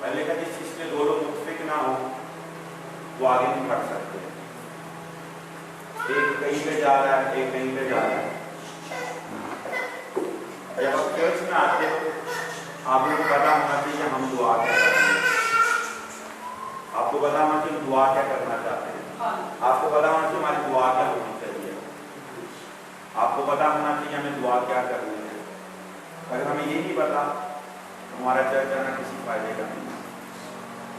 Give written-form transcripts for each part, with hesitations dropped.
میں نے کہا جس چیز کے دو لوگ متفق نہ ہو وہ آگے نہیں بڑھ سکتے. ایک کہیں پہ جا رہا ہے ایک کہیں پہ جا رہا ہے. جب آپ چرچ میں آتے ہو آپ کو پتا ہونا چاہیے ہم دعا کیا کرتے ہیں. آپ کو پتا ہونا چاہیے دعا کیا کرنا چاہتے ہیں. آپ کو پتا ہونا چاہیے ہماری دعا کیا ہونی چاہیے. آپ کو پتا ہونا چاہیے ہمیں دعا کیا کرنی ہے. اگر ہمیں یہ نہیں پتا ہمارا چرچ جانا کسی فائدے کا نہیں.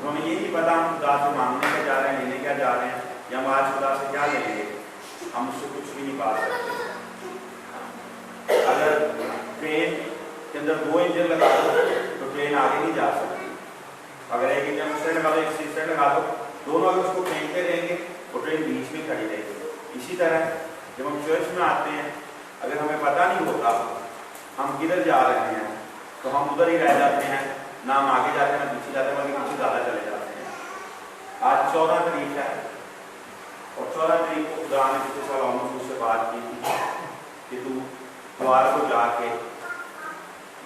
تو ہمیں یہ نہیں پتا ہم خدا سے مانگنے کیا جا رہے ہیں لینے کیا جا رہے ہیں یا ہم آج خدا سے کیا لیں گے ہم اس سے کچھ بھی نہیں پا سکتے. اگر ٹرین کے اندر 2 انجن لگا دو تو ٹرین آگے نہیں جا سکتی. اگر ایک انجن اس سے لگا دو ایک سیٹ لگا دو دونوں اگر اس کو کھینچتے رہیں گے وہ ٹرین بیچ میں کھڑی رہے گی. اسی طرح جب ہم چرچ میں آتے ہیں اگر ہمیں پتہ نہیں ہوتا ہم کدھر جا رہے ہیں تو ہم ادھر ہی رہ جاتے ہیں. نہ ہم آگے جاتے ہیں نہ پیچھے جاتے ہیں بلکہ پیچھے زیادہ چلے جاتے ہیں. آج 14 تاریخ ہے اور 14 تاریخ کو خدا نے پچھلے سال مجھ سے بات کی تھی کہ تو دوار کو جا کے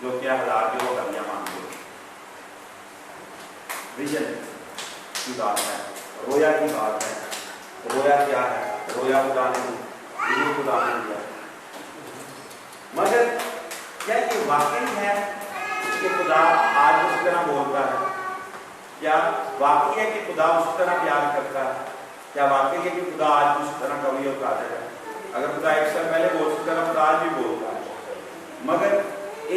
جو کیا 1000 کے وہ کلیاں مانگو. ویژن کی بات ہے, رویا کی بات ہے. رویا کیا ہے؟ رویا خدا نے دی, ویژن خدا نے دیا. مگر کیا یہ واقعی ہے کہ خدا آج اس طرح بولتا ہے؟ کیا واقعی ہے کہ خدا اس طرح پیار کرتا ہے؟ کیا واقعی ہے کہ خدا آج اس طرح کبھی اور قادر ہے؟ اگر خدا 1 سال پہلے بول سکتا ہے خدا آج بھی بولتا ہے. مگر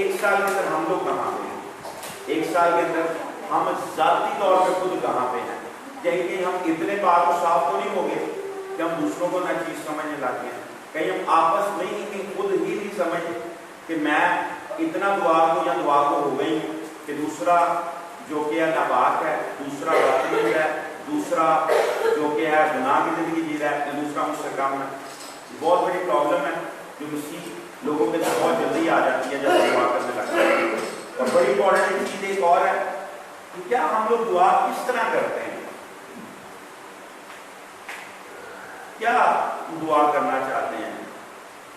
1 سال کے اندر ہم لوگ کہاں پہ ہیں؟ 1 سال کے اندر ہم ذاتی طور پہ خود کہاں پہ ہیں؟ کہیں ہم اتنے پاک و صاف تو نہیں ہو گئے کہ ہم دوسروں کو نہ چیز سمجھنے لگ گئے ہیں. کہیں ہم آپس میں ہی خود ہی نہیں سمجھ کہ میں اتنا دعا کو یا دعا کو ہو گئی کہ دوسرا جو کہ ہے ناپاک ہے, دوسرا بدتمیز ہے, دوسرا جو کہ ہے گناہ کی زندگی جی رہا ہے, دوسرا مجھ سے کم ہے. بہت بڑی پرابلم ہے جو مسیح لوگوں کے اندر بہت جلدی آ جاتی ہے جب دعا کرنے لگتے ہیں. اور بڑی امپورٹنٹ چیز ایک اور ہے کہ کیا ہم لوگ دعا کس طرح کرتے ہیں؟ کیا دعا کرنا چاہتے ہیں؟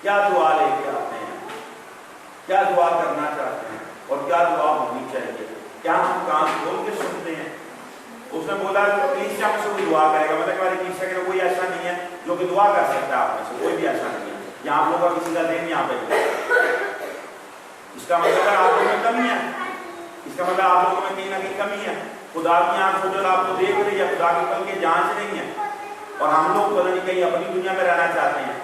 کیا دعا لے کے آتے ہیں؟ کیا دعا کرنا چاہتے ہیں اور کیا دعا ہونی چاہیے؟ کیا ہم کان کھول کے سنتے ہیں؟ اس نے بولا کلیسیا میں سے کوئی دعا کرے گا, مطلب ہماری کلیسیا کے کوئی ایسا نہیں ہے جو کہ دعا کر سکتا ہے. آپ میں سے کوئی بھی ایسا نہیں ہے. یہاں آپ لوگوں کا کسی کا دین یہاں پہ اس کا مطلب آپ لوگوں میں کمی ہے. اس کا مطلب آپ لوگوں میں کہیں نہ کہیں کمی ہے. خدا کی آنکھ جو آپ کو دیکھ رہی ہے, خدا کی پل کے جانچ نہیں ہے. اور ہم لوگ پتہ نہیں کہیں اپنی دنیا میں رہنا چاہتے ہیں,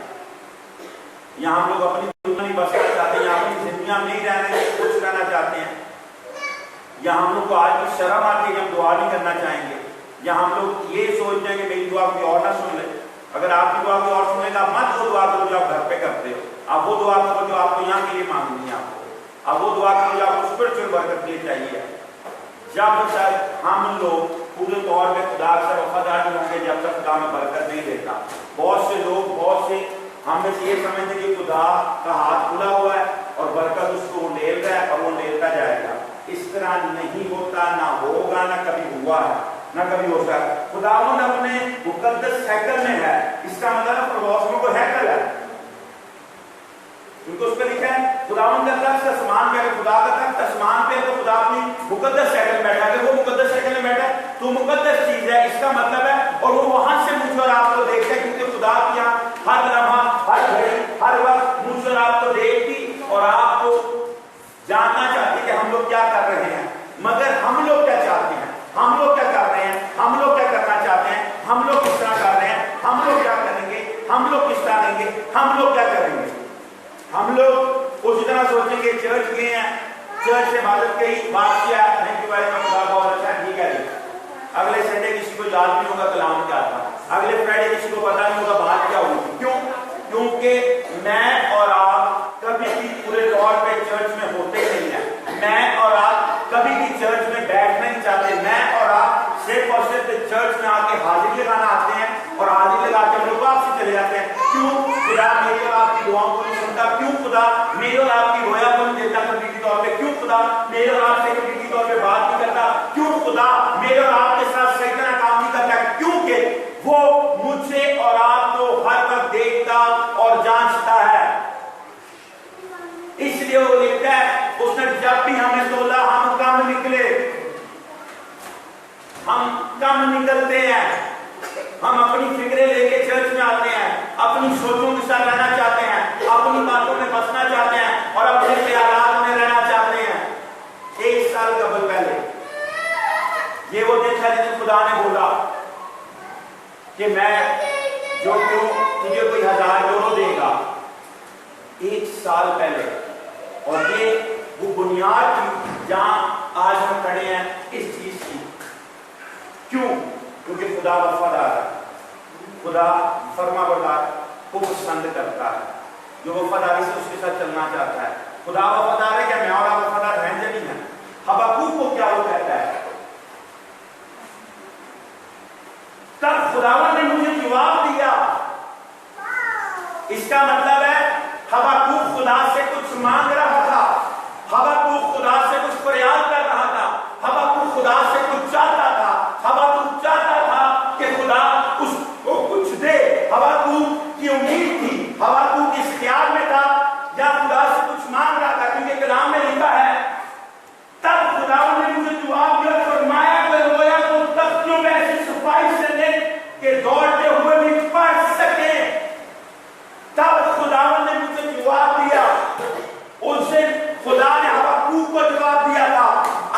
یا ہم لوگ اپنی دنیا میں بسنا چاہتے ہیں, یا اپنی دنیا میں نہیں رہنا کچھ رہنا چاہتے ہیں, یا ہم لوگ کو آج بھی شرم آتی ہے کہ ہم دعا نہیں کرنا چاہیں گے, یا ہم لوگ یہ سوچتے ہیں کہ میری دعا کوئی اور نہ سن لے. اگر آپ کی دعا کوئی اور سنے گا مت وہ دعا کرو جو آپ گھر پہ کرتے ہو. آپ وہ دعا کرو جو آپ کو یہاں کے لیے مانگنی ہے. آپ وہ دعا کرو جو آپ کو اسپرچل برکت کے لیے چاہیے. جب تک ہم لوگ پورے طور پہ خدا سے وفادار نہیں ہوں گے, جب تک خدا میں برکت نہیں دیتا. بہت سے لوگ بہت سے ہم میں یہ سمجھتے کہ خدا کا ہاتھ کھلا ہوا ہے اور برکت اس کو ڈیل رہا ہے اور وہ ڈیلتا جائے گا. اس طرح نہیں ہوتا, نہ ہوگا, نہ کبھی ہوا ہے, نہ کبھی ہو سکتا. خداوند اپنے مقدس ہیکل میں ہے. اس کا مطلب پرواز میں کوئی ہیکل ہے, ان کو اس پہ لکھا ہے خداوند کا تخت آسمان پہ. خدا کا تخت آسمان پہ تو خدا اپنی مقدس ہیکل میں بیٹھا ہے. اگر وہ مقدس ہیکل میں بیٹھا ہے تو مقدس چیز ہے, اس کا مطلب ہے. اور وہ وہاں سے مجھ پر آپ کو دیکھتے ہیں کیونکہ خدا کی ہر لمحہ, ہر گھڑی, ہر وقت مجھ پر آپ کو دیکھتی اور آپ کو جاننا چاہتی کہ ہم لوگ کیا کر رہے ہیں. مگر ہم لوگ کیا چاہتے ہیں, ہم لوگ کیا کر رہے ہیں, ہم لوگ کیا کرنا چاہتے ہیں, ہم لوگ کس طرح کر رہے ہیں, ہم لوگ کیا کریں گے, ہم لوگ کس طرح دیں گے, ہم لوگ کیا کریں گے. ہم لوگ اسی طرح سوچیں گے چرچ گئے ہیں, چرچ سے عبادت کی بات کیا, تھینک یو ویری مچ, خدا بہت اچھا ہے, ٹھیک ہے جی. اگلے سنڈے کسی کو یاد نہیں ہوگا کلام کیا تھا, اگلے فرائیڈے کسی کو پتا نہیں ہوگا بات کیا ہوئی. کیوں؟ کیونکہ میں اور آپ کبھی بھی پورے طور پہ چرچ میں ہوتے نہیں ہیں. میں اور آپ کبھی بھی چرچ میں بیٹھنا نہیں چاہتے. میں اور آپ صرف اور صرف چرچ میں آ کے حاضری لگانا آتے ہیں اور حاضری لگا کے ہم لوگ واپس چلے جاتے ہیں. کیوں؟ خدا میری اور آپ کی دعاؤں کو نہیں سنتا. کیوں خدا میری اور آپ کی رویا کو نہیں دیتا کمیٹی طور پہ. کیوں خدا میرے اور آپ سے کمیٹی طور پہ بات نہیں کرتا. کیوں خدا میرے اور آپ کے ساتھ صحیح طرح کام نہیں کرتا. کیونکہ وہ مجھ سے اور آپ کو ہر وقت دیکھتا اور جانچتا ہے. اس لیے وہ لکھتا ہے اس نے جب بھی ہمیں تولا ہم کم نکلے. ہم نکلتے ہیں، ہم اپنی فکریں لے کے چرچ میں آتے ہیں، اپنی سوچوں کے ساتھ رہنا چاہتے ہیں، اپنی باتوں میں بسنا چاہتے ہیں اور اپنے خیالات میں رہنا چاہتے ہیں۔ 1 سال قبل پہلے یہ وہ دن تھا جس خدا نے بولا کہ میں جو تجھے کوئی 1000 یورو دے گا، 1 سال پہلے۔ اور یہ وہ بنیاد تھی جہاں آج ہم کھڑے ہیں اس چیز کی۔ کیوں؟ کیونکہ خدا وفادار ہے، خدا فرما بردار کو پسند کرتا ہے، جو وفاداری سے اس کے ساتھ چلنا چاہتا ہے۔ خدا وفادار ہے کہ میں اور آپ وفادار ہیں یا نہیں ہیں؟ حبقوق کو کیا وہ کہتا ہے؟ تب خداوند نے مجھے جواب دیا۔ اس کا مطلب ہے حبقوق خدا سے کچھ مانگ رہا تھا، حبقوق خدا سے کچھ فریاد کر رہا تھا، حبقوق خدا سے کچھ چاہتا تھا، حبقوق چاہتا تھا کہ خدا اس کو کچھ دے، حبقوق کی امید تھی، حبقوق اس خیال میں تھا یا خدا سے کچھ مانگ رہا تھا، کیونکہ کلام میں لکھا ہے تب خداوند نے مجھے جواب دیا، فرمایا کہ رویا کو تختیوں میں ایسی صفائی سے لے کہ دوڑتے ہوئے بھی پڑھ سکے۔ تب خداوند نے مجھے جواب دیا۔ اس سے خدا نے حبقوق کو جواب دیا تھا۔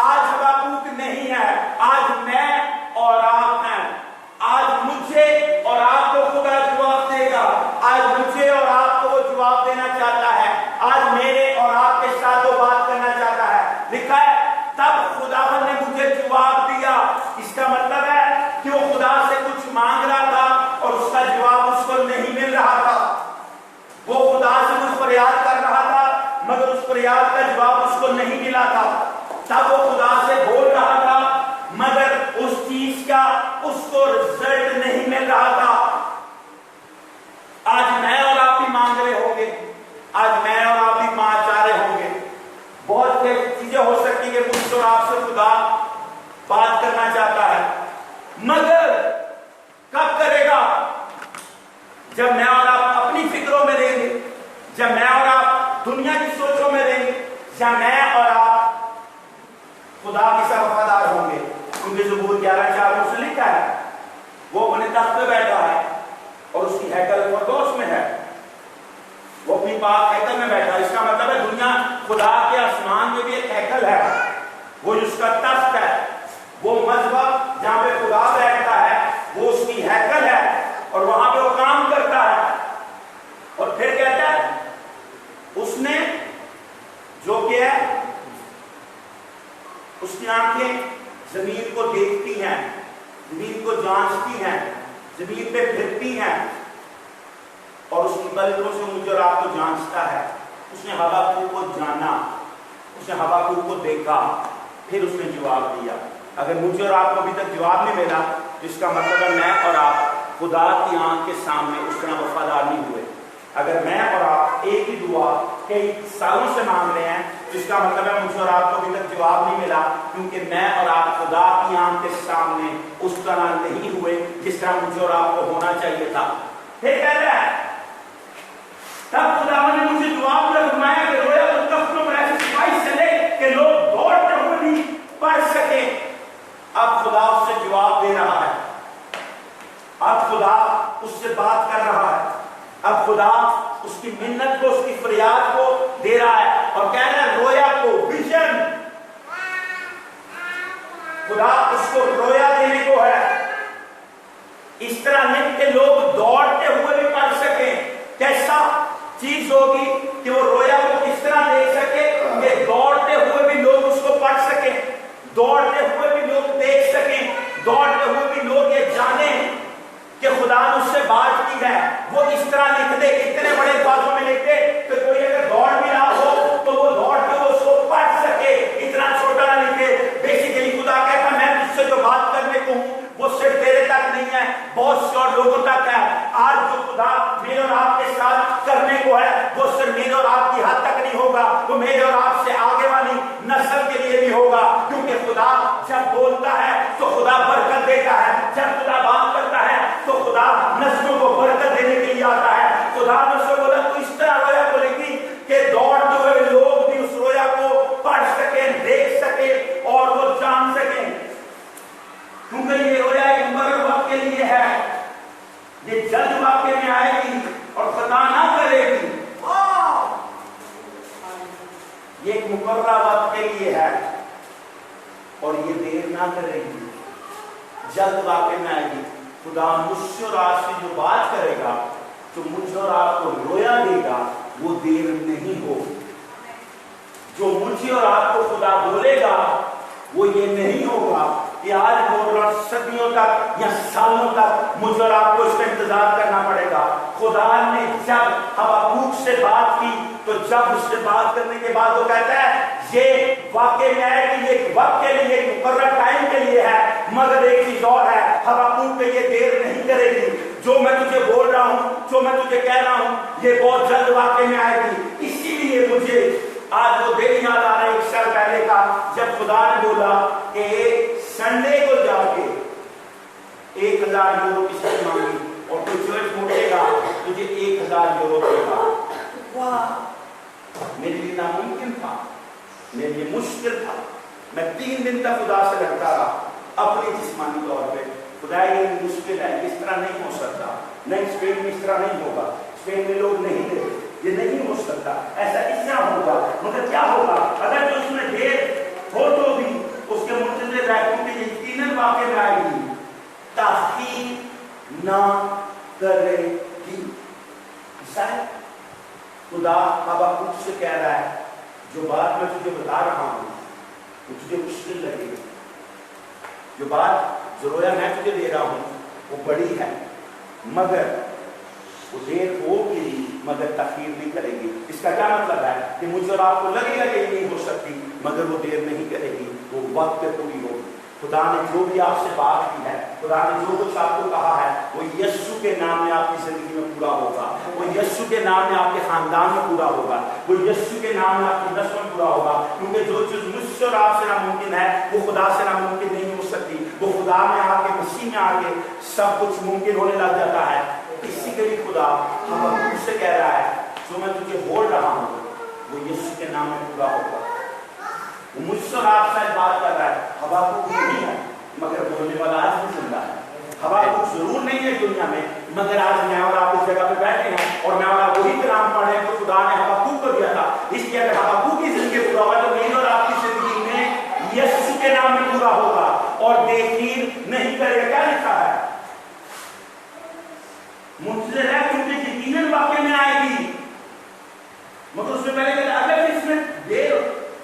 آج حبقوق نہیں ہے، آج میں اور آپ ہیں۔ آج مجھے اور آپ کو خدا جواب دے گا، آج مجھے اور آپ کو وہ جواب دینا چاہتا ہے، آج میرے اور آپ کے ساتھ وہ بات کرنا چاہتا ہے۔ لکھا ہے تب خداوند نے مجھے جواب دیا۔ اس کا مطلب ہے کہ وہ خدا سے کچھ مانگ رہا تھا اور اس کا جواب اس کو نہیں مل رہا تھا۔ وہ خدا سے کچھ فریاد کر رہا تھا مگر اس فریاد کا جواب اس کو نہیں ملا تھا۔ تب وہ خدا سے بول رہا تھا مگر اس چیز کا اس کو رزلٹ نہیں مل رہا تھا۔ آج میں اور آپ بھی مانگ رہے ہوں گے، آج میں اور آپ بھی چاہ رہے ہوں گے۔ بہت سی چیزیں ہو سکتی کہ مجھ سے اور آپ سے خدا بات کرنا چاہتا ہے، مگر کب کرے گا؟ جب میں اور آپ اپنی فکروں میں رہیں گے، جب میں اور آپ دنیا کی سوچوں میں رہیں گے، جب میں اور آپ خدا کے ساتھ وفادار ہوں گے۔ کیونکہ زبور 11:4 میں اس نے لکھا ہے وہ اپنے تخت پہ بیٹھا ہے اور اس کی ہیکل فردوس میں ہے، وہ اپنی پاک ہیکل میں بیٹھا ہے۔ اس کا مطلب ہے دنیا خدا کے آسمان میں بھی ایک ہیکل ہے، وہ جس کا تخت ہے، وہ مذہب جہاں پہ خدا بیٹھتا ہے وہ اس کی ہیکل ہے اور وہاں پہ وہ کام کرتا ہے۔ اور پھر کہتا ہے اس نے جو کیا ہے، اس کی آنکھیں زمین کو دیکھتی ہیں، زمین کو جانچتی ہیں، زمین پہ پھرتی ہیں اور اس کی پلکوں سے مجھے اور آپ کو جانچتا ہے۔ اس نے حبقوق کو جانا، اس نے حبقوق کو دیکھا، پھر اس نے جواب دیا۔ اگر مجھے اور آپ کو ابھی تک جواب نہیں ملا تو اس کا مطلب ہے میں اور آپ خدا کی آنکھ کے سامنے اس طرح وفادار نہیں ہوئے۔ اگر میں اور آپ ایک ہی دعا کئی سالوں سے مانگ رہے ہیں جس کا مطلب ہے مجھے اور آپ کو ابھی تک جواب نہیں ملا، کیونکہ میں اور آپ خدا کی آنکھ کے سامنے اس طرح نہیں ہوئے جس طرح مجھے اور آپ کو ہونا چاہیے تھا۔ پھر کہتا ہے تب خداوند نے مجھے جواب دیا، فرمایا کہ رویا تو تختوں پر ایسی صفائی سے لے کہ لوگ دوڑتے ہوئے بھی پڑھ سکیں۔ اب خدا اس سے جواب دے رہا ہے، اب خدا اس سے بات کر رہا ہے، اب خدا اس کی منت کو، اس کی فریاد کو دے رہا ہے اور کہہ رہا ہے رویا کو ویژن، خدا اس کو رویا دینے کو ہے، اس طرح نہیں کہ لوگ دوڑتے ہوئے بھی پڑھ سکیں۔ کیسا چیز ہوگی کہ وہ رویا کو کس طرح دیکھ سکے کہ دوڑتے ہوئے بھی لوگ اس کو پڑھ سکیں، دوڑتے ہوئے بھی لوگ دیکھ سکیں، دوڑتے ہوئے بھی لوگ یہ جانیں کہ خدا نے اس سے بات کی ہے۔ وہ اس طرح لکھ دے، اتنے بڑے باتوں میں لکھ دے کہ کوئی اگر دوڑ بھی رہا ہو تو وہ دوڑ کے وہ اس کو پڑھ سکے، اتنا چھوٹا نہ لکھے۔ بیسیکلی خدا کہتا میں تجھ سے جو بات کرنے کو ہوں وہ صرف تیرے تک نہیں ہے، بہت سے اور لوگوں تک ہے۔ آج جو خدا میرے اور آپ کے ساتھ کرنے کو ہے وہ صرف میرے اور آپ کی حد تک نہیں ہوگا، وہ میرے اور آپ سے آگے والی نسل کے لیے بھی ہوگا، کیونکہ خدا جب بولتا ہے تو خدا برکت دیتا ہے، جب خدا بات کرتا ہے تو خدا نسلوں کو برکت دینے کے لیے آتا ہے۔ خدا نے اسے بولا تو اس طرح رویا کو لکھی کہ دوڑتے ہوئے لوگ بھی اس رویا کو پڑھ سکیں، دیکھ سکیں اور وہ جان سکیں، کیونکہ یہ رویا مقررہ وقت کے لیے ہے اور یہ دیر نہ کرے گی، جلد واقع میں آئے گی۔ خدا مجھ سے اور آپ سے جو بات کرے گا، جو مجھ اور آپ کو رویا دے گا، وہ دیر نہیں ہوگی۔ جو مجھے اور آپ کو خدا بولے گا وہ یہ نہیں ہوگا کہ آج بول رہا صدیوں تک یا سالوں تک مجھے اور آپ کو اس کا انتظار کرنا پڑے گا۔ خدا نے جب حبقوق سے بات کی تو جب اس سے بات کرنے کے بعد وہ کہتا ہے یہ واقع میں ہے کہ یہ وقت کے لیے، ایک مقررہ ٹائم کے لیے ہے، مگر ایک چیز اور ہے، حبقوق پہ یہ دیر نہیں کرے گی۔ جو میں تجھے بول رہا ہوں، جو میں تجھے کہہ رہا ہوں، یہ بہت جلد واقع میں آئے گی۔ اسی لیے مجھے آج وہ دن یاد آ رہا ہے 1 سال پہلے کا، جب خدا نے بولا کہ سنڈے کو جا کے 1000 یورو کسی سے مانگی اور تو چرچ موٹے گا تجھے 1000 یورو دے گا۔ واہ، میرے لیے ناممکن تھا، میرے لیے مشکل تھا۔ میں 3 دن تک خدا سے لڑتا رہا اپنی جسمانی طور پہ، خدا یہ مشکل ہے، اس طرح نہیں ہو سکتا، نہیں اسپین میں اس طرح نہیں ہوگا، اسپین میں لوگ نہیں دیتے، یہ نہیں ہو سکتا، ایسا اس طرح ہوگا۔ مگر کیا ہوگا اگر جو اس میں دیر ہو تو بھی اس کے منتظر رہے، کیونکہ یہ یقیناً واقع میں آئے گی، تاخیر نہ کرے گی۔ شاید خدا حبقوق سے کہہ رہا ہے جو بات میں تجھے بتا رہا ہوں وہ تجھے مشکل لگے گی، جو بات جو رویا میں تجھے دے رہا ہوں وہ بڑی ہے، مگر وہ دیر ہوگی مگر تاخیر نہیں کرے گی۔ اس کا کیا مطلب ہے کہ مجھے اور آپ کو لگے گا کہ یہ نہیں ہو سکتی، مگر وہ دیر نہیں کرے گی، وہ وقت پہ پوری ہوگی۔ خدا نے جو بھی آپ سے بات کی ہے، خدا نے جو کچھ آپ کو کہا ہے، وہ یسوع کے نام میں آپ کی زندگی میں پورا ہوگا، وہ یسوع کے نام میں آپ کے خاندان میں پورا ہوگا، وہ یسوع کے نام میں آپ کی نسل میں پورا ہوگا۔ کیونکہ جو چیز مجھ سے اور آپ سے ناممکن ہے وہ خدا سے ناممکن نہیں ہو سکتی۔ وہ خدا میں آ کے، مسیح میں آ کے سب کچھ ممکن ہونے لگ جاتا ہے۔ اسی کے لیے خدا حبقوق سے کہہ رہا ہے جو میں تجھے بول رہا ہوں وہ یسوع کے نام میں پورا ہوگا۔ وہ مجھ سے اور آپ سے بات کر رہا ہے۔ حبقوق نہیں ہے مگر بولنے والا آج بھی زندہ ہے۔ حبقوق ضرور نہیں ہے دنیا میں، مگر آج میں اور آپ اس جگہ پہ بیٹھے ہیں اور میں اور آپ وہی کلام پڑھ رہے ہیں تو خدا نے حبقوق کو دیا تھا۔ اس لیے اگر حبقوق کی زندگی پورا ہوا تو میری اور آپ کی زندگی میں یسوع کے نام میں پورا ہوگا اور دیکھیر نہیں کرے گا۔ کیا لکھا ہے؟ منتظر ہے کیونکہ یقیناً واقع میں آئے گی، مگر اس میں پہلے کہتے اگر اس میں دیر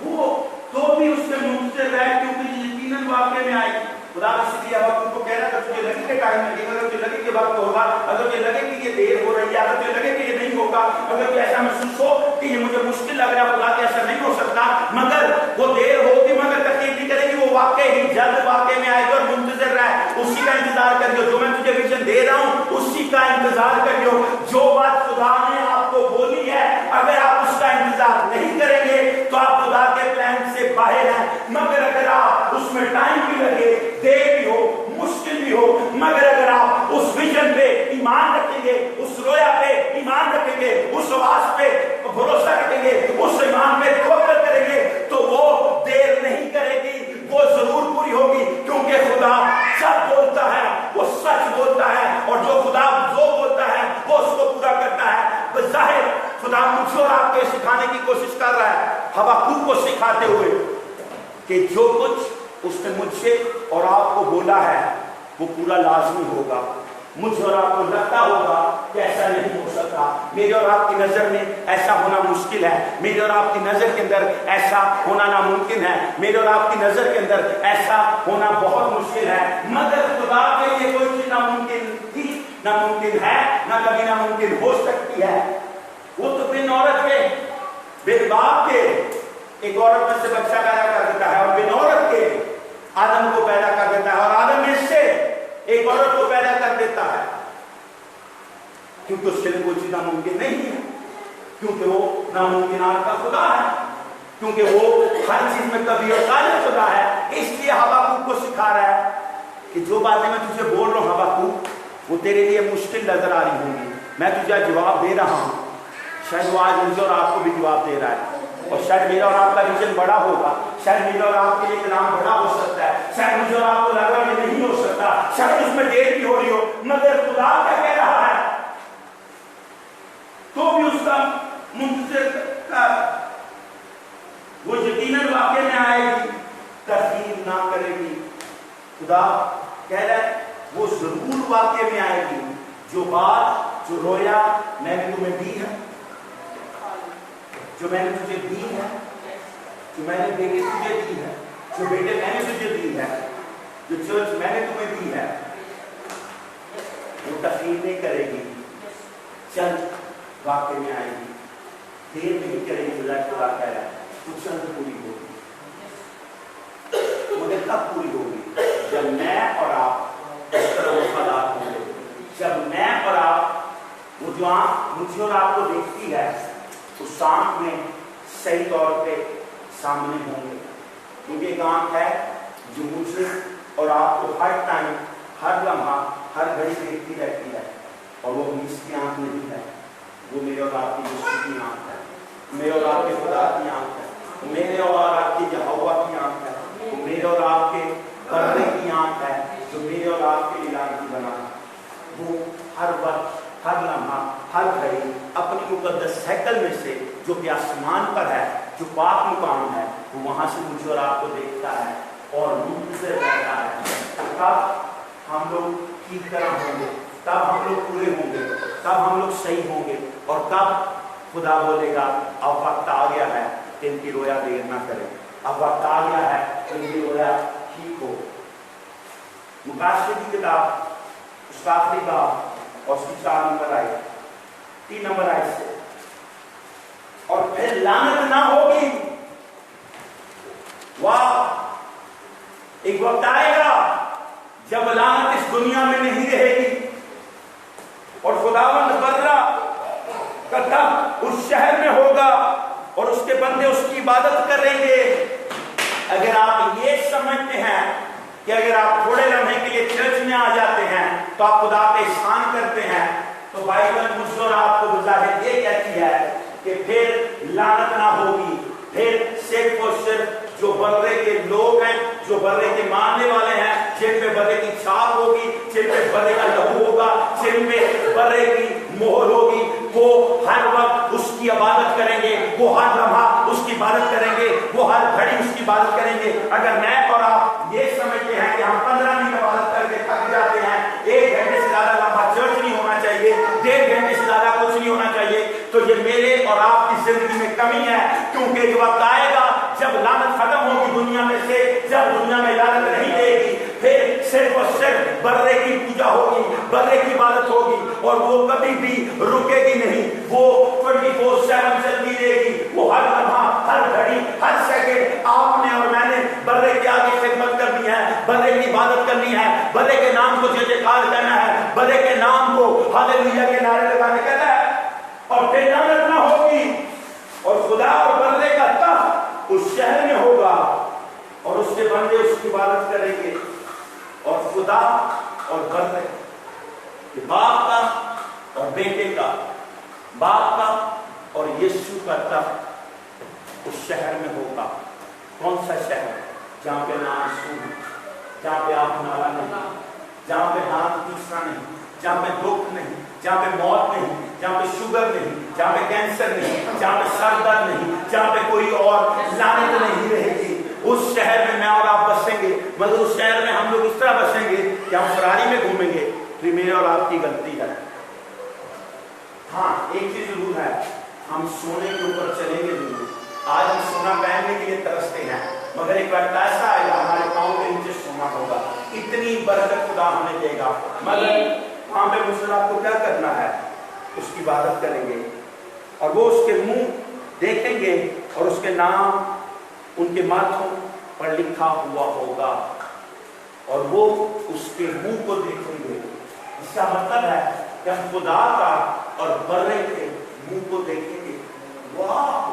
ہو تو بھی اس میں منتظر ہے کیونکہ یقیناً واقع میں آئے گی۔ خدا اسی لیے حبقوق کو کہہ رہا ہے تجھے لگے کہ ٹائم لگے گا، اگر تجھے لگے کہ وقت ہوگا، اگر تجھے لگے کہ یہ دیر ہو رہی ہے، اگر تجھے لگے کہ یہ نہیں ہوگا، اگر تجھے ایسا محسوس ہو کہ یہ مجھے مشکل لگ رہا ہے، خدا کہ ایسا نہیں ہو سکتا، مگر وہ دیر ہوگی مگر تکلیف نہیں کرے گی، وہ واقع ہی جلد واقع میں آئے گا اور منتظر رہے، اسی کا انتظار کریو۔ جو میں تجھے ویژن دے رہا ہوں اسی کا انتظار کریو۔ جو بات خدا نے آپ کو بولی ہے اگر آپ اس کا انتظار نہیں کریں گے تو آپ خدا کے پلان سے باہر ہیں، مگر اگر آپ اس میں ٹائم بھی لگے، دیر بھی ہو، مشکل بھی ہو، مگر اگر آپ اس ویژن پہ ایمان رکھیں گے، اس رویا پہ ایمان رکھیں گے، اس آواز پہ بھروسہ رکھیں گے، اس ایمان پہ توکل کریں گے تو وہ دیر نہیں کرے گی، وہ ضرور پوری ہوگی، کیونکہ خدا سچ بولتا ہے، وہ سچ بولتا ہے، اور جو خدا جو بولتا ہے وہ اس کو پورا کرتا ہے۔ بظاہر خدا مجھے اور آپ کو سکھانے کی کوشش کر رہا ہے، حبقوق کو سکھاتے ہوئے کہ جو کچھ اس نے مجھ سے اور آپ کو بولا ہے وہ پورا لازمی ہوگا۔ مجھے اور آپ کو لگتا ہوگا کہ ایسا نہیں ہو سکتا، میرے اور آپ کی نظر میں ایسا ہونا مشکل ہے، میرے اور آپ کی نظر کے اندر ایسا ہونا ناممکن ہے، میرے اور آپ کی نظر کے اندر ایسا ہونا بہت مشکل ہے، مگر خدا کے لیے کوئی چیز ناممکن تھی، ناممکن ہے، نہ کبھی ناممکن ہو سکتی ہے۔ وہ تو بن عورت کے، بن باپ کے ایک عورت میں سے بچہ پیدا کر دیتا ہے، اور بن عورت کے آدم کو پیدا کر دیتا ہے، اور آدم میں سے ایک عورت کو پیدا کر دیتا ہے، کیونکہ اس کے لیے کوئی چیز ناممکن نہیں ہے، کیونکہ وہ ناممکنات کا خدا ہے، کیونکہ وہ ہر چیز میں کبھی اور غالب خدا ہے۔ اس لیے حبقوق کو سکھا رہا ہے کہ جو باتیں میں تجھے بول رہا ہوں حبقوق، وہ تیرے لیے مشکل نظر آ رہی ہوں گی، میں تجھے جواب دے رہا ہوں، شاید وہ آج مجھے اور آپ کو بھی جواب دے رہا ہے، اور شاید میرا اور آپ کا ویژن بڑا ہوگا، شاید میرا اور آپ کے لیے کلام بڑا ہو سکتا ہے، شاید مجھے اور آپ کو لگ رہا ہے یہ نہیں ہو سکتا، شاید اس میں دیر بھی ہو رہی ہو، مگر خدا کیا کہہ رہا ہے تو بھی اس کا منتظر کر، وہ یقیناً واقعے میں آئے گی، تخیر نہ کرے گی۔ خدا کہہ رہا ہے وہ ضرور واقعے میں آئے گی، جو بات، جو رویا میں نے تمہیں دی ہے، جو میں نے تجھے دی ہے، جو میں نے بیٹے تجھے دی ہے، جو بیٹے میں نے تجھے دی ہے، جو چرچ میں نے تمہیں دی ہے، وہ تخیر نہیں کرے گی، چند واقعے میں آئے گی، دیر نہیں کرے گی۔ خدا کہہ رہا ہے وہ چند پوری ہوگی، مگر کب پوری ہوگی؟ جب میں اور آپ اس طرح وفادار ہوں گے، جب میں اور آپ، وہ جو آنکھ مجھے اور آپ کو دیکھتی ہے اس آنکھ میں صحیح طور پہ سامنے ہوں گے، کیونکہ ایک آنکھ ہے جو مجھے اور آپ کو ہر ٹائم، ہر لمحہ، ہر گھڑی دیکھتی رہتی ہے، اور وہ اس کی آنکھ نہیں ہے، وہ میرے اور آپ کی یسوع کی آنکھ ہے، میرے اور آپ کے خدا کی آنکھ ہے، میرے اور آپ کی یہوہ کی آنکھ ہے، وہ میرے اور آپ کے پردے کی آنکھ ہے، جو میرے اور آپ کے علاج کی بنا ہے۔ وہ ہر وقت، ہر لمحہ، ہر گھڑی اپنی مقدس ہیکل میں سے جو کہ آسمان پر ہے، جو پاک مقام ہے، وہ وہاں سے مجھے اور آپ کو دیکھتا ہے اور منتظر رہتا ہے۔ تب ہم لوگ ٹھیک طرح ہوں گے، تب ہم لوگ پورے ہوں گے، تب ہم لوگ صحیح ہوں گے، اور تب خدا بولے گا اب وقت آ گیا ہے کہ ان کی رویا دیر نہ کرے، اب وقت آ گیا ہے کہ ان کی رویا ٹھیک ہو۔ مکاشفے کی کتاب اس کا آخری باب اور اس کی 4 نمبر آئے، 3 نمبر آئے سے، اور پھر لعنت نہ ہوگی۔ واہ، ایک وقت آئے گا جب لعنت اس دنیا میں نہیں رہے گی، اور خداوند برا کا تب اس شہر میں ہوگا اور اس کے بندے اس کی عبادت کریں گے۔ اگر آپ یہ سمجھتے ہیں کہ اگر آپ تھوڑے لمحے کے لیے چرچ میں آ جاتے ہیں تو آپ خدا پہ احسان کرتے ہیں، تو بائبل مجھ اور آپ کو بظاہر یہ کہتی ہے کہ پھر لعنت نہ ہوگی، پھر صرف اور صرف جو برے کے لوگ ہیں، جو برے کے ماننے والے ہیں، جن پہ برے کی چھاپ ہوگی، جن پہ برے کا لہو ہوگا، جن پہ برے کی مہر ہوگی، وہ ہر وقت اس کی عبادت کریں گے، وہ ہر لمحہ اس کی عبادت کریں گے، وہ ہر گھڑی اس کی عبادت کریں گے۔ اگر میں اور آپ یہ سمجھتے ہیں کہ ہم 15 منٹ عبادت کر کے تھک جاتے ہیں، 1 گھنٹے سے زیادہ لمبا چرچ نہیں ہونا چاہیے، 1.5 گھنٹے سے زیادہ کچھ نہیں ہونا چاہیے، تو یہ میرے اور آپ کی زندگی میں کمی ہے، کیونکہ ایک وقت آئے گا جب لعنت ختم ہوگی دنیا میں سے، جب دنیا میں لعنت نہیں رہے گی، پھر صرف اور صرف برے کی پوجا ہوگی، برے کی عبادت ہوگی، اور وہ کبھی بھی رکے گی نہیں، وہ 24/7 چلتی رہے گی، وہ ہر لمحہ، ہر گھڑی، ہر سیکنڈ آپ نے اور میں نے برے کے آگے خدمت کرنی ہے، برے کی عبادت کرنی ہے، برے کے نام کو جے جےکار کرنا ہے، برے کے نام کو ہاللیلویا کے نعرے لگانے کہتا ہے، اور پھر لعنت نہ ہوگی، اور خدا اور برے کا تخت اس شہر میں ہوگا اور اس کے بندے اس کی عبادت کریں گے، اور خدا اور برے، باپ کا اور بیٹے کا، باپ کا اور یسوع کا تخت اس شہر میں ہوگا۔ کون سا شہر؟ جہاں پہ نہ آنسو ہے، جہاں پہ آنکھ نالا نہیں، جہاں پہ دانت تیسرا نہیں، جہاں پہ دکھ نہیں، جہاں پہ موت نہیں، جہاں پہ شوگر نہیں، جہاں پہ کینسر نہیں، جہاں پہ سر درد نہیں، جہاں پہ کوئی اور لعنت نہیں رہے گی۔ اس شہر میں میں اور آپ بسیں گے، مگر اس شہر میں ہم لوگ اس طرح بسیں گے کہ ہم فراری میں گھومیں گے، تو میرے اور آپ کی غلطی ہے۔ ہاں ایک چیز ضرور ہے، ہم سونے کے اوپر چلیں گے ضرور، آج ہم سونا پہننے کے لیے ترستے ہیں، مگر ایک وقت ایسا آئے گا ہمارے پاؤں کے نیچے سونا ہوگا، اتنی برکت خدا ہمیں دے گا، مگر وہاں پہ مجھ سے آپ کو کیا کرنا ہے؟ اس کی عبادت کریں گے، اور وہ اس کے منہ دیکھیں گے اور اس کے نام ان کے ماتھوں پر لکھا ہوا ہوگا، اور وہ اس کے منہ کو دیکھیں گے۔ اس کا مطلب ہے کہ ہم خدا کا اور برے کے منہ کو دیکھیں گے۔ واہ،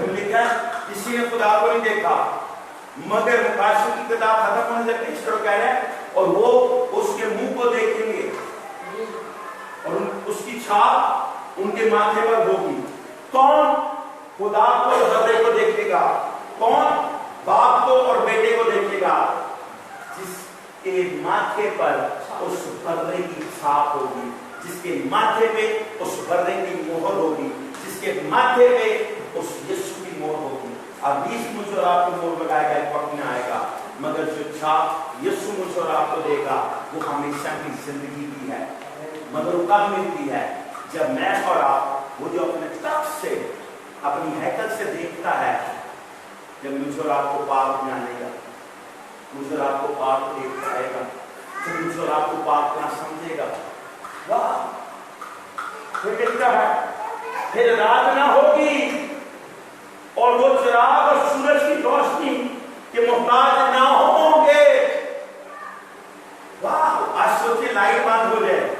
لکھا ہے کسی نے خدا کو نہیں دیکھا، مگر مکاشفے کی کتاب ختم ہونے سے پیشتر کہہ رہے ہیں اور وہ اس کے منہ کو دیکھیں گے اور اس کی چھاپ ان کے ماتھے پر ہوگی۔ کون خدا کو اور برے کو دیکھے گا؟ کون باپ کو اور بیٹے کو دیکھے گا؟ جس کے ماتھے پر اس برے کی چھاپ ہوگی، جس کے ماتھے پہ اس برے کی مہر ہوگی، جس کے ماتھے پہ اس یسوع کی مہر ہوگی۔ اب یسوع مجھ اور آپ کو مور لگائے گا، ایک وقت میں آئے گا، مگر جو چھاپ یسوع مجھ اور آپ کو دے گا وہ ہمیشہ کی زندگی کی ہے۔ مگر وہ کب ملتی ہے؟ جب میں اور آپ وہ جو اپنے طرف سے اپنی حیثیت سے دیکھتا ہے، جب مجھ اور آپ کو پاک جانے گا، مجھ اور آپ کو پاک دیکھ پائے گا، جب مجھ اور آپ کو پاک نہ سمجھے گا، واہ پھر کہتا ہے پھر رات نہ ہوگی اور وہ چراغ اور سورج کی روشنی کے محتاج نہ ہوں گے۔ واہ، آج سوچے لائٹ بند ہو جائے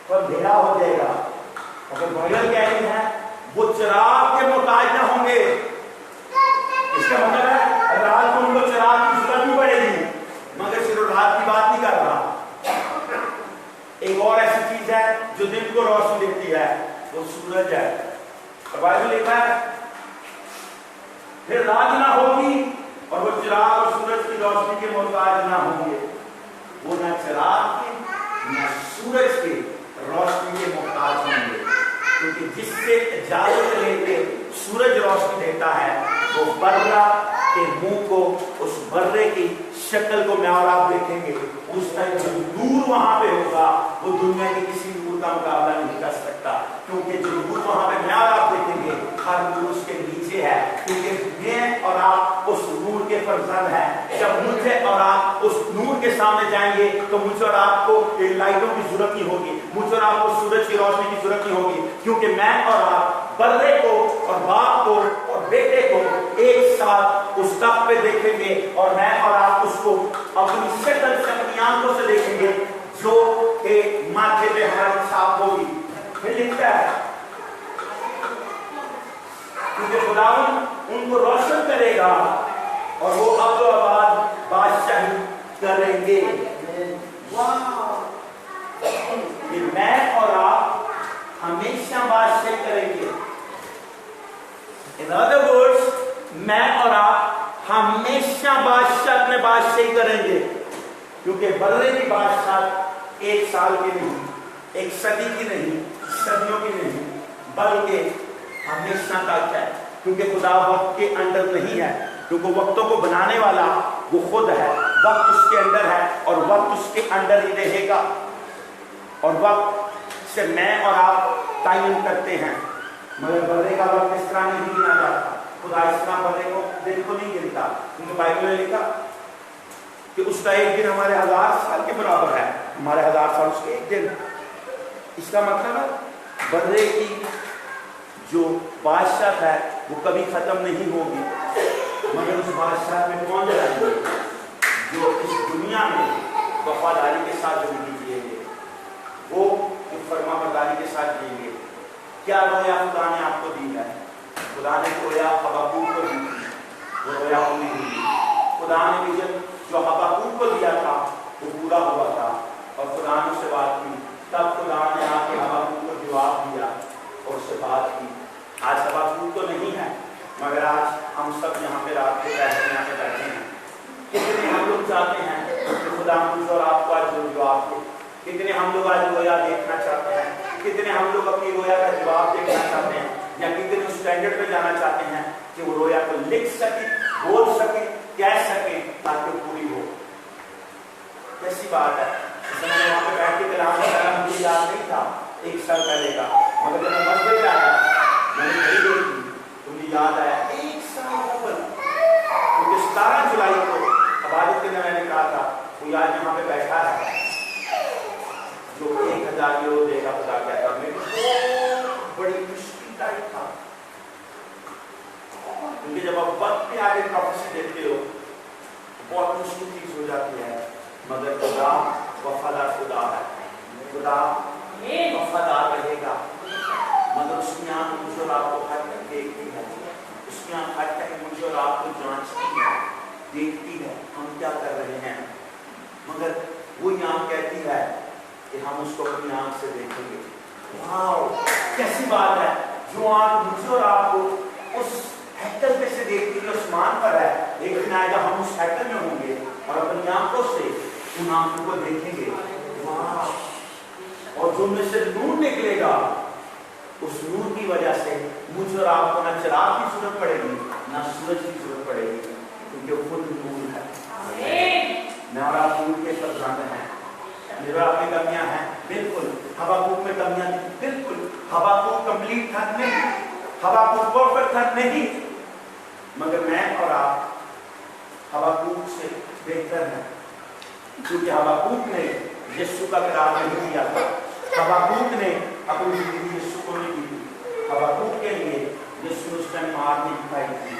اور اندھیرا ہو جائے گا، اگر بائبل کہہ رہی ہے وہ چراغ کے محتاج نہ ہوں گے، اس کا مطلب ہے رات کو ان کو چراغ کی ضرورت نہیں پڑے گی، مگر صرف رات کی بات نہیں کر رہا۔ ایک اور ایسی چیز ہے جو دن کو روشنی دیتی ہے، وہ سورج ہے۔ بائبل لکھا ہے پھر رات نہ ہوگی اور وہ چراغ اور سورج کی روشنی کے محتاج نہ ہوں گے، وہ نہ چراغ کے نہ سورج کے روشنی کے محتاج ہوں گے، کیونکہ جس سے اجازت لے کے سورج روشنی دیتا ہے وہ برہ کے منہ کو، اس برے کی شکل کو میں اور آپ دیکھیں گے، اس ٹائم جو نور وہاں پہ ہوگا وہ دنیا کے کسی نور کا مقابلہ نہیں کر سکتا، کیونکہ جو نور وہاں پہ میں اور آپ دیکھیں گے ہر نور اس کے نیچے ہے، کیونکہ میں اور آپ اس نور کے فرزند ہیں۔ جب مجھے اور آپ اس نور کے سامنے جائیں گے تو مجھے اور آپ کو لائٹوں کی ضرورت نہیں ہوگی، مجھے اور آپ کو سورج کی روشنی کی ضرورت نہیں ہوگی، کیونکہ میں اور آپ برے کو اور باپ کو اور بیٹے کو ایک ساتھ اس تخت پہ دیکھیں گے، اور میں اور آپ اس کو اپنی شکل سے اپنی آنکھوں سے دیکھیں گے جو کہ ماتھے پہ ہماری چھاپ ہوگی۔ پھر لکھتا ہے کیونکہ خداوند ان کو روشن کرے گا اور وہ ابد و آباد بادشاہی کریں گے۔ کہ میں اور آپ ہمیشہ بادشاہی کریں گے۔ In other words، میں اور آپ ہمیشہ بادشاہ اپنے بادشاہی کریں گے، کیونکہ بدلے کی بادشاہ ایک سال کی نہیں، ایک صدی کی نہیں، صدیوں کی نہیں، بلکہ ہمیشہ تک ہے، کیونکہ خدا وقت کے اندر نہیں ہے، کیونکہ وقتوں کو بنانے والا وہ خود ہے، وقت اس کے اندر ہے اور وقت اس کے اندر ہی رہے گا، اور وقت سے میں اور آپ تعین کرتے ہیں، مگر بدلے کا وقت اس طرح نہیں گنا جاتا۔ خدا اس طرح بدلے کو دن کو نہیں گنتا، کیونکہ بائبل میں لکھا کہ اس کا ایک دن ہمارے 1000 سال کے برابر ہے، ہمارے 1000 سال اس کے ایک دن۔ اس کا مطلب ہے بدلے کی جو بادشاہ ہے وہ کبھی ختم نہیں ہوگی، مگر اس بادشاہ میں کون جائیں گے؟ جو اس دنیا میں وفاداری کے ساتھ زندگی جییں گے، وہ جو فرما برداری کے ساتھ جییں گے۔ کیا رویا خدا نے آپ کو دی ہے؟ خدا نے رویا حبقوق کو دی تھی، وہ رویا پوری ہوئی۔ خدا نے ویژن جو حبقوق کو دیا تھا وہ پورا ہوا تھا، اور خدا نے اس سے بات کی، تب خدا نے آ کے حبقوق کو جواب دیا اور اس سے بات کی۔ آج حبقوق تو نہیں ہے، مگر آج ہم سب یہاں پہ رات کو بیٹھے ہیں۔ کتنے ہم لوگ چاہتے ہیں کہ خدا مجھ اور آپ کو آج جواب دے، کتنے ہم لوگ آج رویا دیکھنا چاہتے ہیں، کتنے ہم لوگ اپنی رویا کا جواب دیکھنا چاہتے ہیں، یا کتنے اس اسٹینڈرڈ پہ جانا چاہتے ہیں کہ وہ رویا کو لکھ سکے، بول سکے، کہہ سکے تاکہ پوری ہو۔ کیسی بات ہے، اس میں وہاں پہ بیٹھ کے کلام کرنا مجھے یاد نہیں تھا 1 سال پہلے کا، مگر جب میں مسجد میں آیا میں نے گھڑی دیکھی تو مجھے یاد آیا 1 سال قبل، کیونکہ 17 جولائی کو عبادت کے میں نے کہا تھا وہ آج یہاں پہ بیٹھا ہے جو 1000 یورو دے گا خدا کہتا ہے۔ میرے کو بڑی مشکل ٹائم تھا، کیونکہ جب آپ وقت پہ آگے پروفیسی دیکھتے ہو بہت مشکل چیز ہو جاتی ہے، مگر خدا وفادار خدا ہے، خدا وفادار رہے گا، مگر اس کی آنکھ مجھے اور آپ کو ہر تک دیکھتی ہے، اس کی آنکھ ہر تک مجھے اور آپ کو جانچتی ہے، دیکھتی ہے ہم کیا کر رہے ہیں، مگر وہی آنکھ کہتی ہے کہ ہم اس کو اپنی آنکھ سے دیکھیں گے۔ واو، کیسی بات ہے، جو آنکھ مجھے اور آپ کو اس ہیکل پہ سے دیکھتی ہے، آسمان پر ہے، ایک دن آئے گا ہم اس ہیکل میں ہوں گے اور اپنی آنکھوں سے ان آنکھوں کو دیکھیں گے۔ واو، اور جو میں سے نور نکلے گا اس نور کی وجہ سے مجھے اور آپ کو نہ چراغ کی ضرورت پڑے گی نہ سورج کی ضرورت پڑے گی، کیونکہ وہ خود نور ہے۔ میں اور آپ نور کے فرزند ہیں۔ میرے آپ میں کمیاں ہیں بالکل، حبقوق میں کمیاں تھیں بالکل، حبقوق کمپلیٹ تھا نہیں، حبقوق پرفیکٹ تھا نہیں، مگر میں اور آپ حبقوق سے بہتر ہیں، کیونکہ حبقوق نے یسوع کا قرار نہیں دیا تھا، حبقوق نے اپنی زندگی یسوع کو نہیں دی تھی، حبقوق کے لیے یسوع نے اس ٹائم مار نہیں کھائی تھی،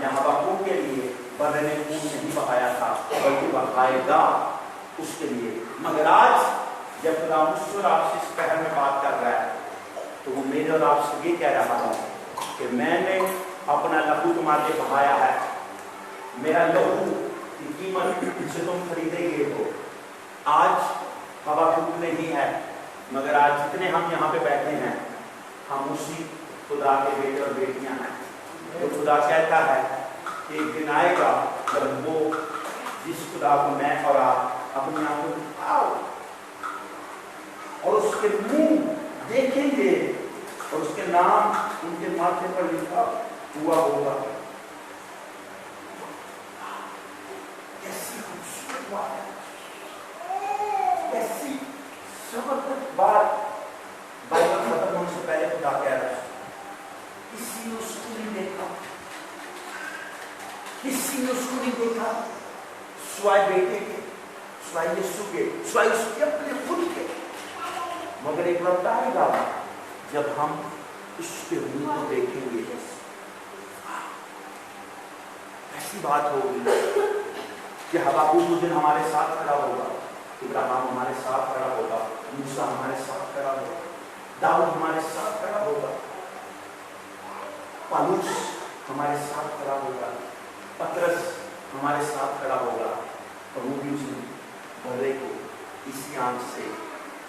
یا حبقوق کے لیے بدلے نے خون نہیں بہایا تھا بلکہ بہائے گا اس کے لیے۔ مگر آج جب خدا مجھ سے اور آپ سے اس پہر میں بات کر رہا ہے تو وہ میرے اور آپ سے یہ کہہ رہا ہے کہ میں نے اپنا لہو تمہارے لیے بہایا ہے، میرا لہو کی قیمت سے تم خریدے گئے ہو۔ آج حبقوق نہیں ہے، مگر آج جتنے ہم یہاں پہ بیٹھے ہیں ہم اسی خدا کے بیٹے اور بیٹیاں ہیں۔ تو خدا کہتا ہے کہ ایک دن آئے گا جب وہ جس خدا کو میں اور آپ اپنی آنکھوں میں آؤ اور اس کے منہ دیکھیں گے اور اس کے نام ان کے ماتھے پر لکھا ہوا ہوگا۔ کیسی خوبصورت بات ہے، کیسی زبردست بات۔ بائبل ختم ہونے سے پہلے خدا کہہ رہا ہے کسی نے اس کو نہیں دیکھا، کسی نے اس کو نہیں دیکھا سوائے بیٹے کے، سوائے یسوع کے، سوائے اس کے اپنے خود کے، مگر ایک وقت آئے گا جب ہم اس کے منہ کو دیکھیں گے۔ ایسی بات ہوگی کہ حبقوق اس دن ہمارے ساتھ کھڑا ہوگا، ابراہیم ہمارے ساتھ کھڑا ہوگا، موسیٰ ہمارے ساتھ کھڑا ہوگا، داؤد ہمارے ساتھ کھڑا ہوگا، پالوس ہمارے ساتھ کھڑا ہوگا، پترس ہمارے ساتھ کھڑا ہوگا، اور وہ بھی اس بھرے کو اسی آنکھ سے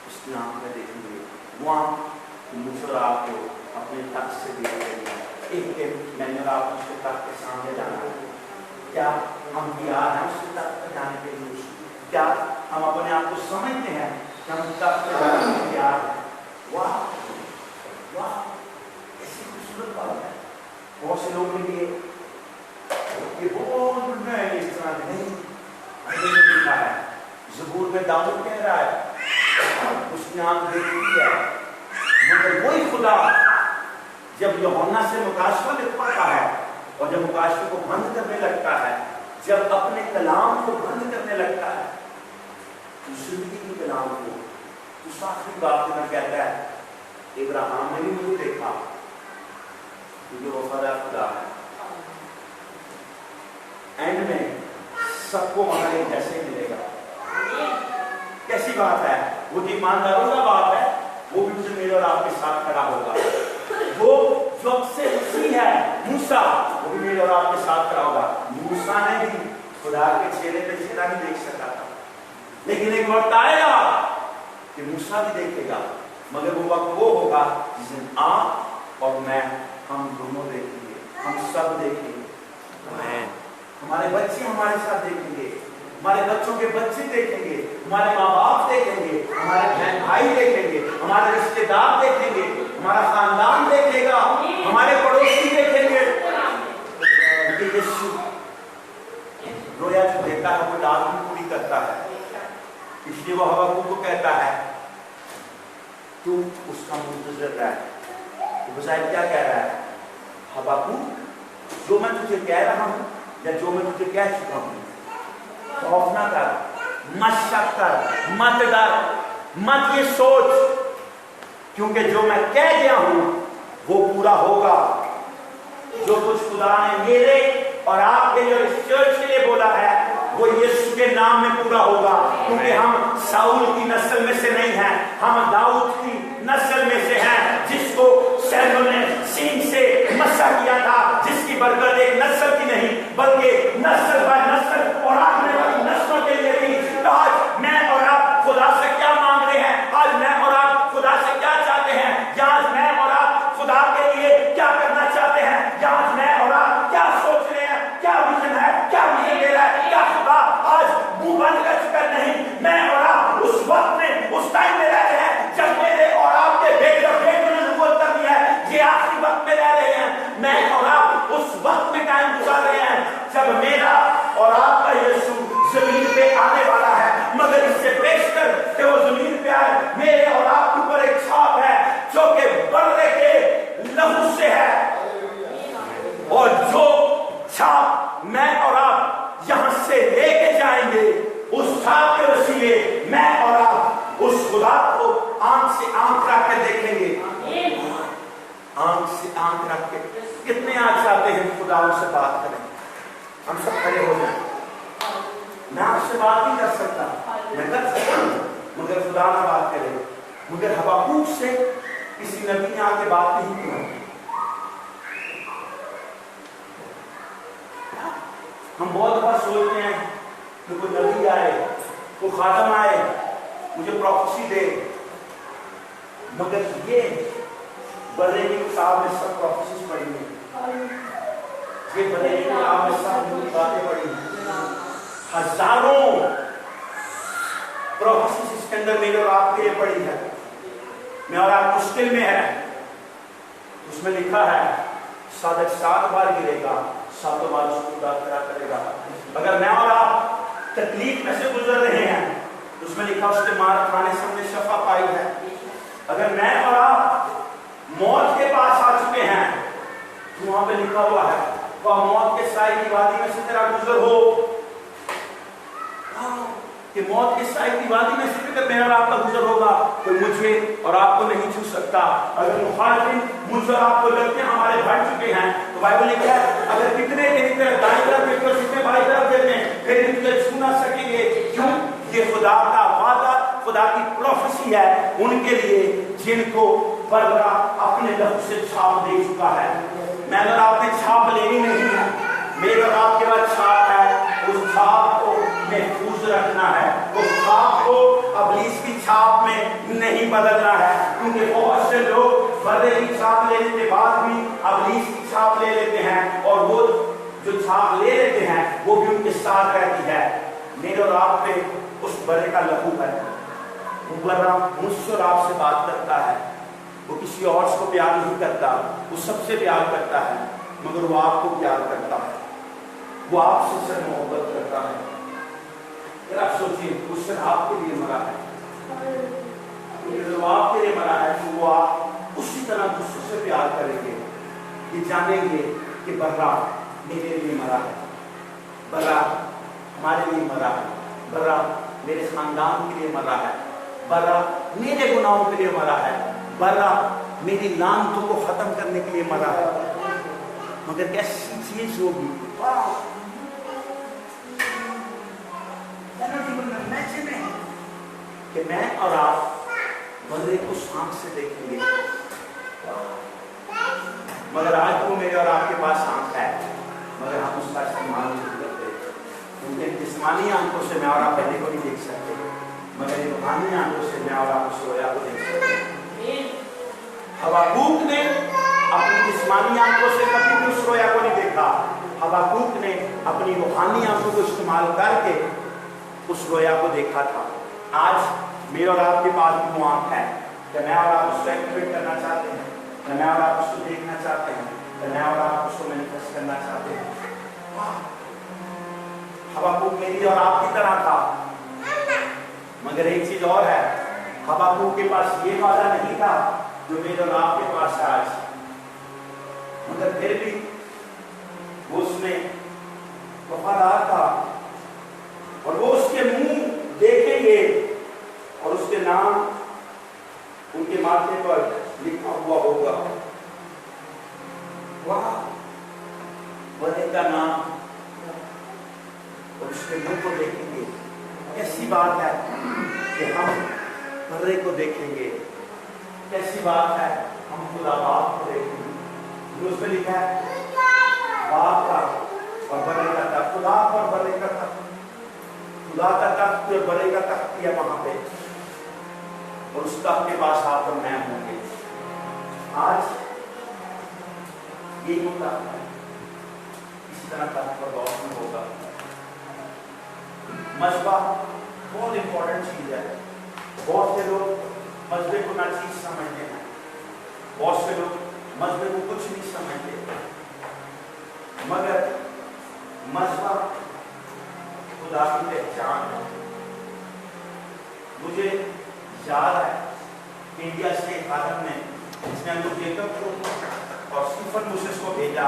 اس کی آنکھ میں دیکھیں گے۔ وہ آنکھ مجھے اور آپ کو اپنے تخت سے دیکھ رہی ہے۔ ایک دن میں نے اور آپ اس کے تخت کے سامنے جانا ہے۔ کیا ہم تیار ہیں اس کے تخت پہ جانے کے لیے؟ کیا ہم اپنے آپ کو سمجھتے ہیں کہ ہم تخت پہ جانے کے تیار ہیں؟ واہ واہ، ایسی خوبصورت بات ہے۔ بہت سے لوگ نے یہ بہت نہیں اس طرح نہیں لکھا ہے۔ زبور میں داؤد کہہ رہا ہے اس نے آنکھ دیکھی ہے، مگر وہی خدا جب یوحنا سے مکاشفہ لکھواتا ہے اور جب مکاشفے کو بند کرنے لگتا ہے، جب اپنے کلام کو بند کرنے لگتا ہے، زندگی کے کلام کو، اس آخری بات میں کہتا ہے ابراہیم نے بھی مجھے دیکھا کیونکہ وہ خدا ہے۔ اینڈ میں سب کو وہاں ایک جیسے ملے گا۔ کیسی بات ہے، وہ ایمانداروں کا بات ہے، وہ بھی میرے اور آپ کے ساتھ کھڑا ہوگا۔ وہ جو اب سے مسیح ہے موسیٰ، وہ بھی میرے اور آپ کے ساتھ کھڑا ہوگا۔ موسیٰ نے بھی خدا کے چہرے پہ چہرہ نہیں دیکھ سکا تھا، لیکن ایک وقت آئے گا کہ موسیٰ بھی دیکھے گا، مگر وہ وقت وہ ہوگا جس دن آپ اور میں ہم دونوں دیکھیں گے، ہم سب دیکھیں گے۔ ہمارے بچے ہمارے ساتھ دیکھیں گے، ہمارے بچوں کے بچے دیکھیں گے، ہمارے ماں باپ دیکھیں گے، ہمارے بہن بھائی دیکھیں گے، ہمارے رشتے دار دیکھیں گے، ہمارا خاندان دیکھے گا، ہمارے پڑوسی دیکھیں گے۔ کیونکہ یسوع رویا جو دیتا ہے وہ لازمی پوری کرتا ہے، اس لیے وہ حبقوق کو کہتا ہے تو اس کا منتظر رہ۔ بظاہر کیا کہہ رہا ہے؟ حبقوق جو میں تجھے کہہ رہا ہوں یا جو میں تجھے کہہ چکا ہوں، خوف نہ کر، مت شک کر، مت ڈر، مت یہ سوچ، کیونکہ جو میں کہہ گیا ہوں وہ پورا ہوگا۔ جو کچھ خدا نے میرے اور آپ کے جو اس چرچ کے لیے بولا ہے وہ یسوع کے نام میں پورا ہوگا، کیونکہ ہم ساؤل کی نسل میں سے نہیں ہیں، ہم داؤد کی نسل میں سے ہیں، جس کو شہروں نے سینگ سے مسح کیا تھا، جس کی برکت ایک نسل کی نہیں بلکہ نسل بہ نسل اور آنے والی نسلوں کے لیے تھی۔ تو آج میں اور آپ خدا سے کیا مانگ رہے ہیں؟ آج میں اور آپ خدا سے کیا چاہتے ہیں؟ یا آج میں اور آپ خدا کے لیے کیا کرنا چاہتے ہیں؟ یا آج میں اور آپ کیا سوچ رہے ہیں؟ کیا ویژن ہے؟ کیا ویژن دے رہا ہے؟ کیا خدا آج منہ بند کر چکا نہیں؟ میں اور آپ اس وقت میں اس ٹائم میں رہتے ہیں جب میرے اور آپ کے بیٹے اور بیٹیوں نے نبوت کر دی ہے، یہ آخری وقت میں رہ میں اور آپ یہاں سے لے کے جائیں گے اس صاحب کے وسیلے میں اور آپ اس خدا کو آنکھ سے آنکھ رکھ کے دیکھیں گے. آنکھ سے آنکھ رکھ کے. کتنے آج چاہتے ہیں خدا ان سے بات کریں؟ ہم سب کھڑے ہو جائیں. میں آپ سے بات نہیں کر سکتا, میں کر سکتا ہوں مگر خدا نہ بات کرے. مگر حبقوق سے کسی نبی نے آ کے بات نہیں کی. ہم بہت دفعہ سوچتے ہیں کہ کوئی نبی آئے, کوئی خادم آئے, مجھے پروفیسی دے. مگر یہ برے کی کتاب میں سب پروفیسیز پڑھی ہیں. یہ برے کی کتاب میں سب باتیں پڑھی ہیں. ہزاروں پروفیسیز اس کے اندر میرے اور آپ کے لیے پڑھی ہے. میں اور آپ مشکل میں ہے, اس میں لکھا ہے صادق 7 بار گرے گا, 7 بار اس کو کھڑا کرے گا. اگر میں اور آپ تکلیف میں سے گزر رہے ہیں, اس میں لکھا اس کے مار کھانے سے ہم نے شفا پائی ہے. اگر میں اور آپ موت کے پاس آ چکے ہیں تو وہاں پہ لکھا ہوا ہے وہ موت کے سائے کی وادی میں سے تیرا گزر ہو, کہ موت کے سائے کی وادی میں سے اگر میرا اور آپ کا گزر ہوگا تو مجھے اور آپ کو نہیں چھو سکتا. اگر مخالفین مجھ اور آپ کو لگتے ہیں ہمارے بڑھ چکے ہیں تو بائبل لکھا ہے اگر کتنے دائیں طرف دیکھو کتنے بائیں طرف دیکھتے ہیں پھر بھی تجھے چھو نہ سکیں گے. کیوں؟ یہ خدا کا وعدہ, خدا کی پروفیسی ہے ان کے لیے جن کو برا اپنے لہو سے چھاپ دے چکا ہے. میں اگر آپ نے چھاپ لینی نہیں ہے, میرے اور آپ کے بعد چھاپ ہے, اس چھاپ کو محفوظ رکھنا ہے. اس چھاپ کو ابلیس کی چھاپ میں نہیں بدلنا ہے, کیونکہ بہت سے لوگ بردے کی چھاپ لینے کے بعد بھی ابلیس کی چھاپ لے لیتے ہیں, اور وہ جو چھاپ لے لیتے ہیں وہ بھی ان کے ساتھ رہتی ہے. میرے اور آپ پہ اس برے کا لہو ہے. وہ برا مجھ سے اور آپ سے بات کرتا ہے. وہ کسی اور کو پیار نہیں کرتا, وہ سب سے پیار کرتا ہے, مگر وہ آپ کو پیار کرتا ہے. وہ آپ سے صرف محبت کرتا ہے. پھر آپ سوچیے وہ صرف آپ کے لیے مرا ہے. وہ آپ کے لیے مرا ہے تو وہ آپ اسی طرح دوسروں سے پیار کریں گے. یہ جانیں گے کہ برا میرے لیے مرا ہے, برا ہمارے لیے مرا ہے, برا میرے خاندان کے لیے مرا ہے, برا میرے گناہوں کے لیے مرا ہے, برا میری لعنتوں کو ختم کرنے کے لیے مرا ہے. مگر کیسی چیز ہوگی, کہ میں اور آپ برے کو آنکھ سے دیکھیں گے. مگر آج وہ میرے اور آپ کے پاس آنکھ ہے, مگر ہم اس کا استعمال نہیں کرتے. کیونکہ جسمانی آنکھوں سے میں اور آپ پہلے کو نہیں دیکھ سکتے, مگر روحانی آنکھوں سے میں اور آپ اس رویا کو دیکھ سکتے. حبقوق نے اپنی جسمانی آنکھوں سے کبھی بھی اس رویا کو نہیں دیکھا. حبقوق نے اپنی روحانی آنکھوں کو استعمال کر کے اس رویا کو دیکھا تھا. آج میرے اور آپ کے پاس بھی وہ آنکھ ہے کہ میں اور آپ اس کو ایکٹیویٹ کرنا چاہتے ہیں, کہ میں اور آپ اس کو دیکھنا چاہتے ہیں, کہ میں اور آپ اس کو مینیفیسٹ کرنا چاہتے ہیں. حبقوق میری اور آپ کی طرح تھا, مگر ایک چیز اور ہے, حبقوق کے پاس یہ وعدہ نہیں تھا جو میرے اور آپ کے پاس ہے آج. مگر پھر بھی وہ اس میں وفادار تھا, اور وہ اس کے منہ دیکھیں گے اور اس کے نام ان کے ماتھے پر لکھا ہوا ہوگا. واہ, برے کا نام, اور اس کے منہ کو دیکھیں گے. ایسی بات ہے کہ ہم برے کو دیکھیں گے. کیسی بات ہے ہم خدا باپ کو دیکھیں گے. جو اس میں لکھا ہے باپ کا اور برے کا تخت, خدا اور برے کا تخت, خدا کا تخت اور برے کا تخت کیا وہاں پہ, اور اس تخت کے پاس آپ اور میں ہوں گے. آج یہ ہوتا ہے, اسی طرح تخت پر روشن ہوگا. مذبح بہت امپورٹنٹ چیز ہے. بہت سے لوگ مذبح کو ناچیز سمجھتے ہیں, بہت سے لوگ مذبح کو کچھ نہیں سمجھتے, مگر مذبح خدا کی پہچان ہے. مجھے یاد ہے انڈیا سے ایک آدم نے جس نے جیکب کو اور اسٹیفن موسیس کو بھیجا,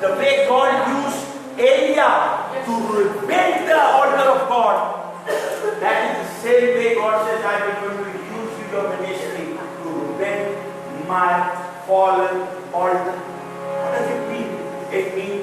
the way God used Elijah to rebuild the altar of God, that is the same way God says I will going to use your ministry to rebuild my fallen altar. What does it mean? It means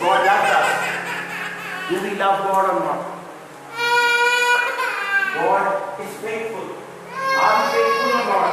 God loves us. Do we love God or not? God is faithful. Are you faithful or not?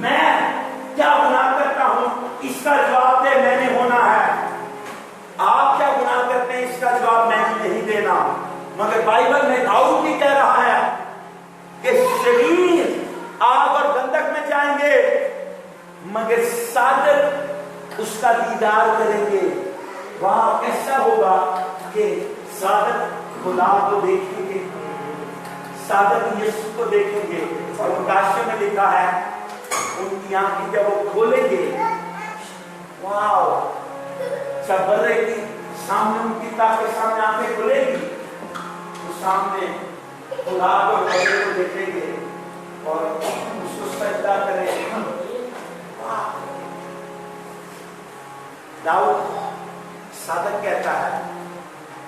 میں کیا گناہ کرتا ہوں اس کا جواب دے میں نے ہونا ہے. آپ کیا گناہ کرتے ہیں اس کا جواب میں نے نہیں دینا. مگر بائبل میں داؤد بھی کہہ رہا ہے کہ شریر آگ اور گندک میں جائیں گے مگر صادق اس کا دیدار کریں گے. وہاں ایسا ہوگا کہ صادق خدا کو دیکھیں گے, صادق یسوع کو دیکھیں گے. اور مکاشفہ میں لکھا ہے ان کی آنکھیں جب وہ کھولیں گے, واو, چبرے کی سامنے ان کی تاخ کے سامنے آنکھیں کھلے گی تو سامنے خدا کو چبرے کو دیکھیں گے اور اس کو سجدہ کریں گے. داؤد صادق کہتا ہے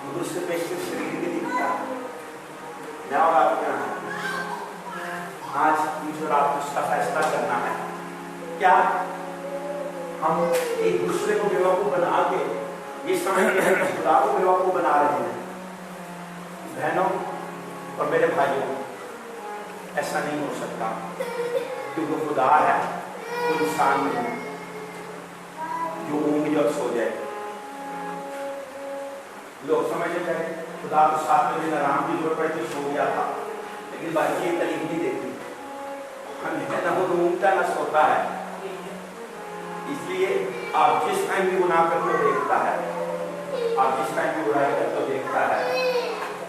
وہ اس سے پیشے شریر کے دکھتا ہے. میں اور آپ کیا ہیں آج مجھے اور آپ کو اس کا فیصلہ کرنا ہے. کیا ہم ایک دوسرے کو بیوقوف بنا کے یہ سمجھتے ہیں کہ خدا کو بیوقوف بنا رہے ہیں؟ بہنوں اور میرے بھائیوں, ایسا نہیں ہو سکتا کیونکہ خدا ہے وہ انسان نہیں جو اونگی اور سو جائے. لوگ سمجھتے ہیں خدا کو 7 بجے آرام کی ضرورت پڑتی سو گیا تھا, لیکن باقی یہ تعلیم نہیں دیتی. ہم نہ وہ اونگتا نہ سوتا ہے. اس لیے آپ جس ٹائم بھی گناہ کرتے ہو دیکھتا ہے, آپ جس ٹائم بھی برائی کرتے ہو دیکھتا ہے,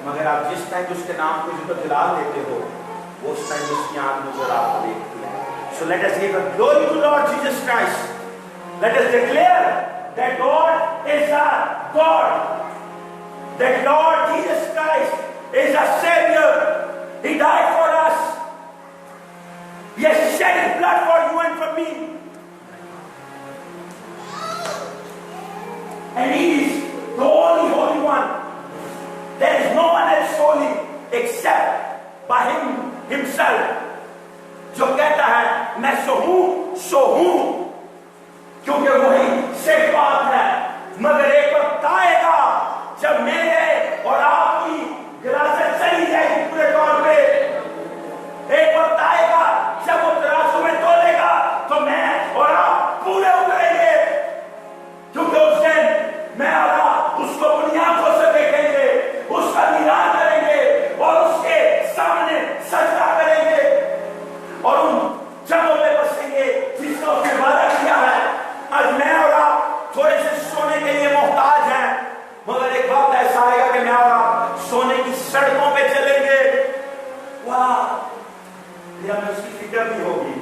مگر آپ جس ٹائم اس کے نام کو جس کو جلال دیتے ہو وہ اس ٹائم اس کی آنکھ نظر آپ کو دیکھتی ہے. So let us give a glory to Lord Jesus Christ. Let us declare that God is our God, that Lord Jesus Christ is our Savior. He died for us. He has shed His blood for you and for me. And He is the only Holy One. There is no one else holy except by Him Himself. جو کہتا ہے میں سو ہوں کیونکہ وہی صرف بات ہے. مگر ایک وقت آئے گا جب میرے اور آپ کی گراست چلی جائے گی پورے طور پہ. ایک وقت آئے گا جب وہ ترازو میں تولے گا تو میں اور آپ پورے اتریں گے, کیونکہ اس دن میں اور آپ اس کو اپنی آنکھوں سے دیکھیں گے, اس کا دیدار کریں گے اور اس کے سامنے سجدہ کریں گے اور ان جگہوں میں بسیں گے جس کا اس نے وعدہ کیا ہے. آج میں اور آپ تھوڑے سے سونے کے لیے محتاج ہیں, مگر ایک وقت ایسا آئے گا کہ میں اور آپ سونے کی سڑکوں پہ چلیں گے. واہ, یہ ہمیں اس کی فکر نہیں ہوگی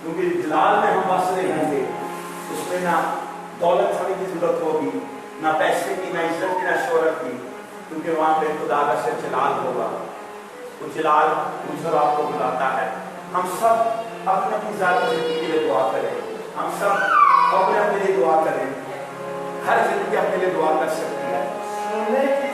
کیونکہ جلال میں ہم بس رہیں گے. اس میں نہ دولت ہونے کی ضرورت ہوگی, نہ پیسے کی, نہ عزت کی, نہ شہرت کی, کیونکہ وہاں پہ خدا کا صرف جلال ہوگا. وہ جلال مجھے اور آپ کو بلاتا ہے. ہم سب اپنے اپنی ذاتی زندگی کے لیے دعا کریں. ہم سب اپنے اپنے لیے دعا کریں. ہر زندگی اپنے لیے دعا کر سکتی ہے.